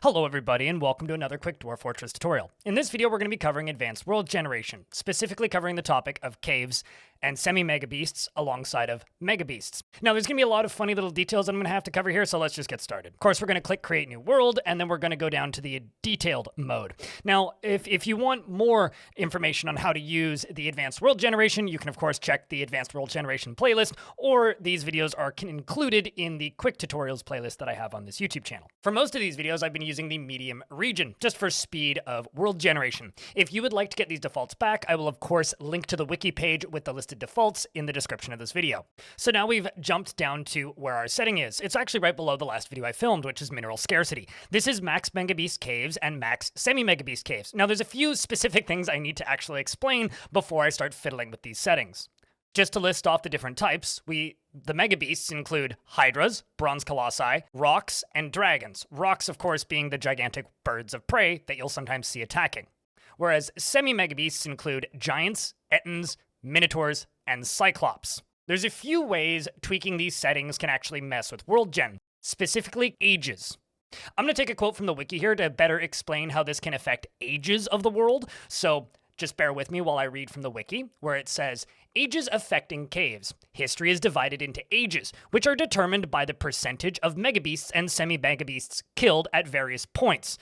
Hello everybody and welcome to another quick Dwarf Fortress tutorial. In this video we're going to be covering advanced world generation, specifically covering the topic of caves and semi-megabeasts alongside of megabeasts. Now there's going to be a lot of funny little details that I'm going to have to cover here, so let's just get started. Of course we're going to click create new world and then we're going to go down to the detailed mode. Now if you want more information on how to use the advanced world generation, you can of course check the advanced world generation playlist, or these videos are included in the quick tutorials playlist that I have on this YouTube channel. For most of these videos I've been using the medium region, just for speed of world generation. If you would like to get these defaults back, I will of course link to the wiki page with the listed defaults in the description of this video. So now we've jumped down to where our setting is. It's actually right below the last video I filmed, which is mineral scarcity. This is max Megabeast caves and max semi-Megabeast caves. Now there's a few specific things I need to actually explain before I start fiddling with these settings. Just to list off the different types, the Megabeasts include Hydras, Bronze Colossi, Rocks, and Dragons. Rocks, of course, being the gigantic birds of prey that you'll sometimes see attacking. Whereas Semi-Megabeasts include Giants, Ettins, Minotaurs, and Cyclops. There's a few ways tweaking these settings can actually mess with world gen, specifically ages. I'm going to take a quote from the wiki here to better explain how this can affect ages of the world, so just bear with me while I read from the wiki, where it says, ages affecting caves. History is divided into ages, which are determined by the percentage of Megabeasts and semi-Megabeasts killed at various points.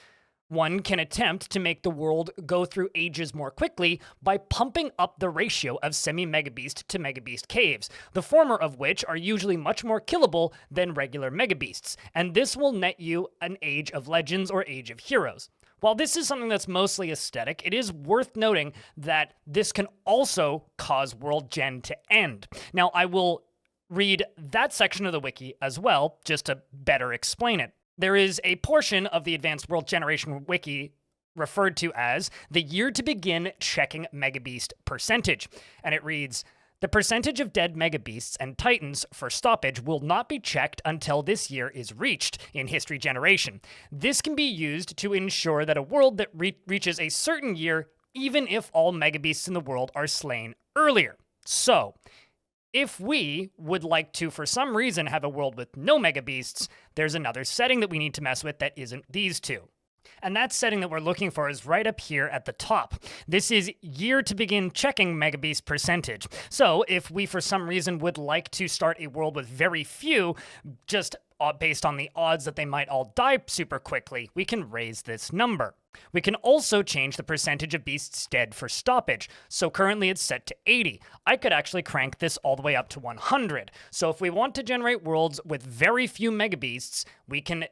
One can attempt to make the world go through ages more quickly by pumping up the ratio of semi-Megabeast to Megabeast caves, the former of which are usually much more killable than regular Megabeasts, and this will net you an Age of Legends or Age of Heroes. While this is something that's mostly aesthetic, it is worth noting that this can also cause world gen to end. Now, I will read that section of the wiki as well, just to better explain it. There is a portion of the Advanced World Generation wiki referred to as the year to begin checking Megabeast percentage, and it reads, the percentage of dead Megabeasts and Titans for stoppage will not be checked until this year is reached in History Generation. This can be used to ensure that a world that reaches a certain year, even if all Megabeasts in the world are slain earlier. So, if we would like to, for some reason, have a world with no Megabeasts, there's another setting that we need to mess with that isn't these two. And that setting that we're looking for is right up here at the top. This is year to begin checking Megabeast percentage. So if we for some reason would like to start a world with very few, just based on the odds that they might all die super quickly, we can raise this number. We can also change the percentage of beasts dead for stoppage. So currently it's set to 80. I could actually crank this all the way up to 100. So if we want to generate worlds with very few Megabeasts, we can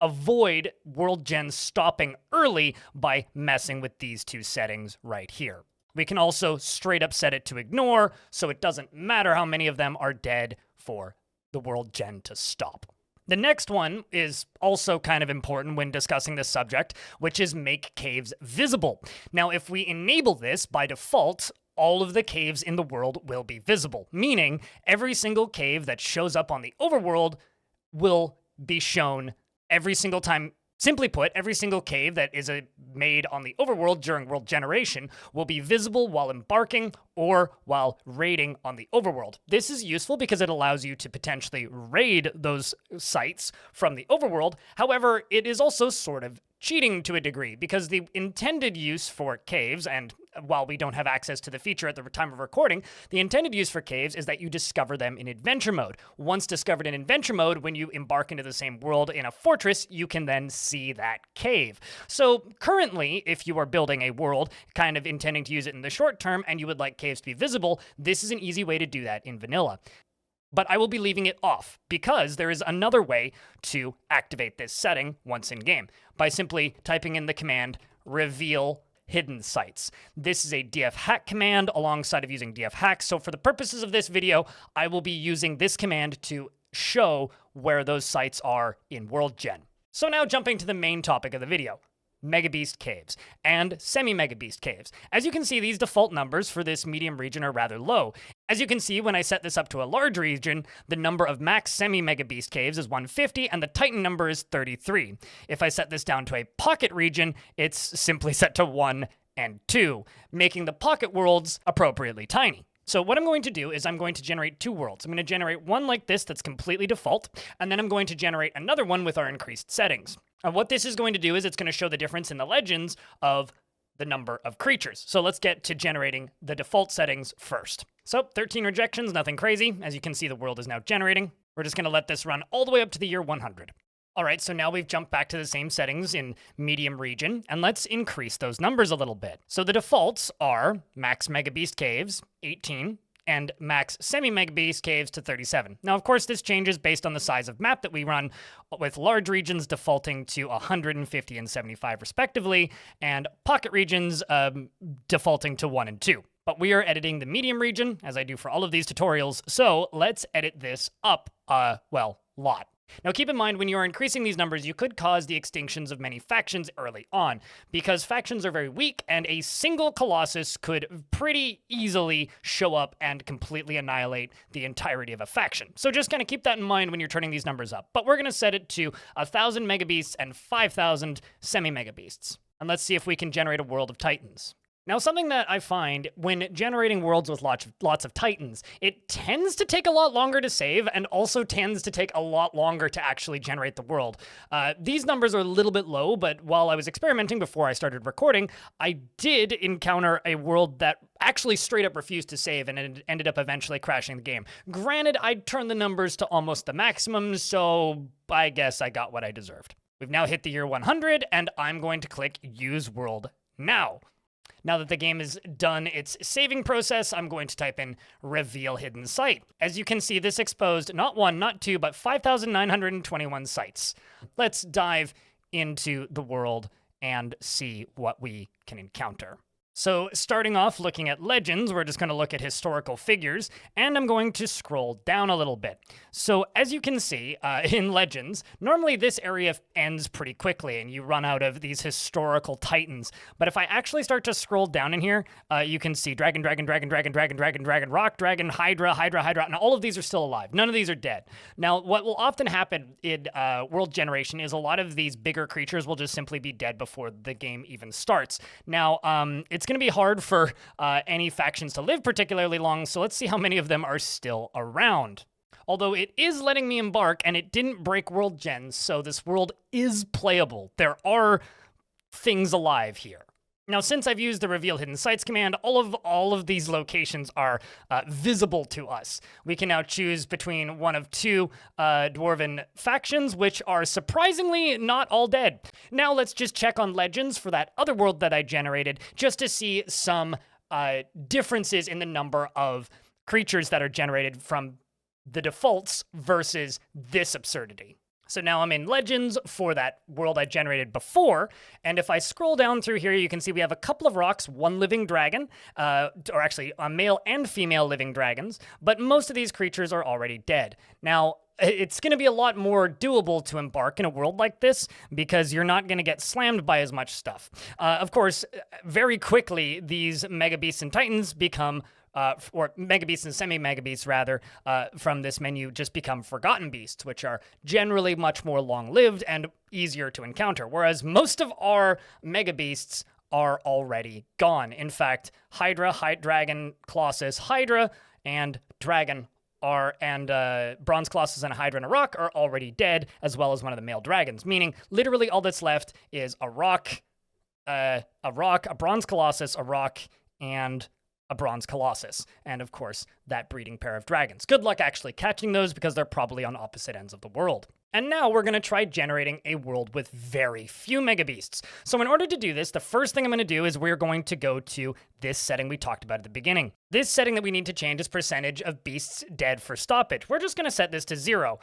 avoid world gen stopping early by messing with these two settings right here. We can also straight up set it to ignore, so it doesn't matter how many of them are dead for the world gen to stop. The next one is also kind of important when discussing this subject, which is make caves visible. Now, if we enable this by default, all of the caves in the world will be visible, meaning every single cave that shows up on the overworld will be shown every single time. Simply put, every single cave that is made on the overworld during world generation will be visible while embarking or while raiding on the overworld. This is useful because it allows you to potentially raid those sites from the overworld. However, it is also sort of cheating to a degree because the intended use for caves, and while we don't have access to the feature at the time of recording, the intended use for caves is that you discover them in adventure mode. Once discovered in adventure mode, when you embark into the same world in a fortress, you can then see that cave. So currently, if you are building a world, kind of intending to use it in the short term, and you would like caves to be visible, this is an easy way to do that in vanilla. But I will be leaving it off because there is another way to activate this setting once in game by simply typing in the command reveal hidden sites. This is a df hack command alongside of using df hack. So for the purposes of this video, I will be using this command to show where those sites are in world gen. So now jumping to the main topic of the video. Megabeast caves and semi-Megabeast caves. As you can see, these default numbers for this medium region are rather low. As you can see, when I set this up to a large region, the number of max semi-Megabeast caves is 150 and the Titan number is 33. If I set this down to a pocket region, it's simply set to 1 and 2, making the pocket worlds appropriately tiny. So what I'm going to do is I'm going to generate two worlds. I'm going to generate one like this that's completely default, and then I'm going to generate another one with our increased settings. And what this is going to do is it's going to show the difference in the legends of the number of creatures. So let's get to generating the default settings first. So 13 rejections, nothing crazy. As you can see, the world is now generating. We're just going to let this run all the way up to the year 100. All right, so now we've jumped back to the same settings in medium region, and let's increase those numbers a little bit. So the defaults are max Megabeast caves, 18, and max semi-Megabeast caves to 37. Now, of course, this changes based on the size of map that we run, with large regions defaulting to 150 and 75 respectively, and pocket regions defaulting to 1 and 2. But we are editing the medium region, as I do for all of these tutorials, so let's edit this up, well, lot. Now keep in mind, when you are increasing these numbers, you could cause the extinctions of many factions early on, because factions are very weak, and a single Colossus could pretty easily show up and completely annihilate the entirety of a faction. So just kind of keep that in mind when you're turning these numbers up. But we're going to set it to 1,000 Megabeasts and 5,000 semi-Megabeasts. And let's see if we can generate a world of Titans. Now, something that I find when generating worlds with lots of Titans, it tends to take a lot longer to save and also tends to take a lot longer to actually generate the world. These numbers are a little bit low, but while I was experimenting before I started recording, I did encounter a world that actually straight up refused to save, and it ended up eventually crashing the game. Granted, I turned the numbers to almost the maximum, so I guess I got what I deserved. We've now hit the year 100, and I'm going to click Use World Now. Now that the game is done its saving process, I'm going to type in Reveal Hidden Site. As you can see, this exposed not 1, not 2, but 5,921 sites. Let's dive into the world and see what we can encounter. So starting off looking at legends, we're just going to look at historical figures, and I'm going to scroll down a little bit. So as you can see, in legends, normally this area ends pretty quickly, and you run out of these historical titans. But if I actually start to scroll down in here, you can see dragon, rock, dragon, hydra, and all of these are still alive. None of these are dead. Now, what will often happen in world generation is a lot of these bigger creatures will just simply be dead before the game even starts. Now, it's going to be hard for any factions to live particularly long, so let's see how many of them are still around. Although it is letting me embark, and it didn't break world gens, so this world is playable. There are things alive here. Now, since I've used the Reveal Hidden Sites command, all of these locations are visible to us. We can now choose between one of two dwarven factions, which are surprisingly not all dead. Now let's just check on legends for that other world that I generated, just to see some differences in the number of creatures that are generated from the defaults versus this absurdity. So now I'm in Legends for that world I generated before, and if I scroll down through here, you can see we have a couple of rocks, one living dragon, or actually a male and female living dragons, but most of these creatures are already dead. Now, it's going to be a lot more doable to embark in a world like this because you're not going to get slammed by as much stuff. Of course, very quickly, these Megabeasts and Titans become or Megabeasts and semi-Megabeasts, rather, from this menu just become Forgotten Beasts, which are generally much more long-lived and easier to encounter, whereas most of our Megabeasts are already gone. In fact, Hydra, Dragon, Colossus, Hydra, and Dragon Bronze Colossus and a Hydra and a Rock are already dead, as well as one of the male dragons, meaning literally all that's left is a Rock, a Bronze Colossus, a Rock, and a Bronze Colossus, and of course, that breeding pair of dragons. Good luck actually catching those because they're probably on opposite ends of the world. And now we're going to try generating a world with very few Megabeasts. So in order to do this, the first thing I'm going to do is we're going to go to this setting we talked about at the beginning. This setting that we need to change is percentage of beasts dead for stoppage. We're just going to set this to 0,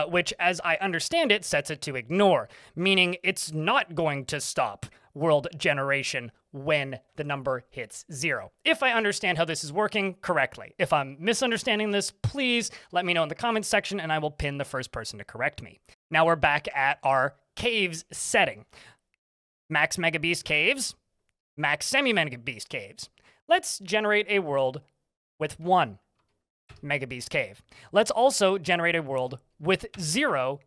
which, as I understand it, sets it to ignore, meaning it's not going to stop world generation when the number hits 0. If I understand how this is working correctly. If I'm misunderstanding this, please let me know in the comments section and I will pin the first person to correct me. Now we're back at our caves setting. Max Megabeast caves, max semi-Megabeast caves. Let's generate a world with 1 Megabeast cave. Let's also generate a world with 0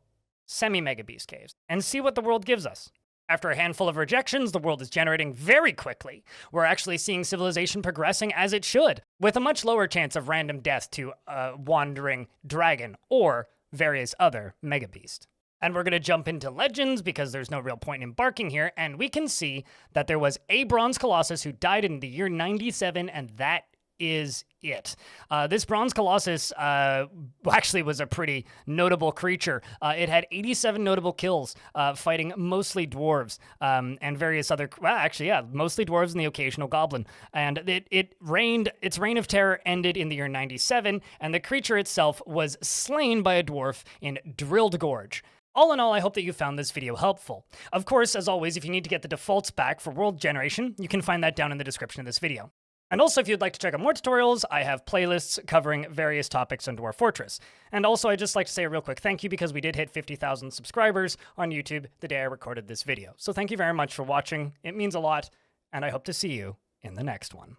semi-Megabeast caves and see what the world gives us. After a handful of rejections, the world is generating very quickly. We're actually seeing civilization progressing as it should, with a much lower chance of random death to a wandering dragon or various other Megabeast. And we're going to jump into legends because there's no real point in embarking here, and we can see that there was a bronze colossus who died in the year 97, and that is it. This bronze colossus actually was a pretty notable creature. It had 87 notable kills, fighting mostly dwarves and various other, mostly dwarves and the occasional goblin. And its reign of terror ended in the year 97, and the creature itself was slain by a dwarf in Drilled Gorge. All in all, I hope that you found this video helpful. Of course, as always, if you need to get the defaults back for world generation, you can find that down in the description of this video. And also, if you'd like to check out more tutorials, I have playlists covering various topics on Dwarf Fortress. And also, I'd just like to say a real quick thank you because we did hit 50,000 subscribers on YouTube the day I recorded this video. So thank you very much for watching. It means a lot, and I hope to see you in the next one.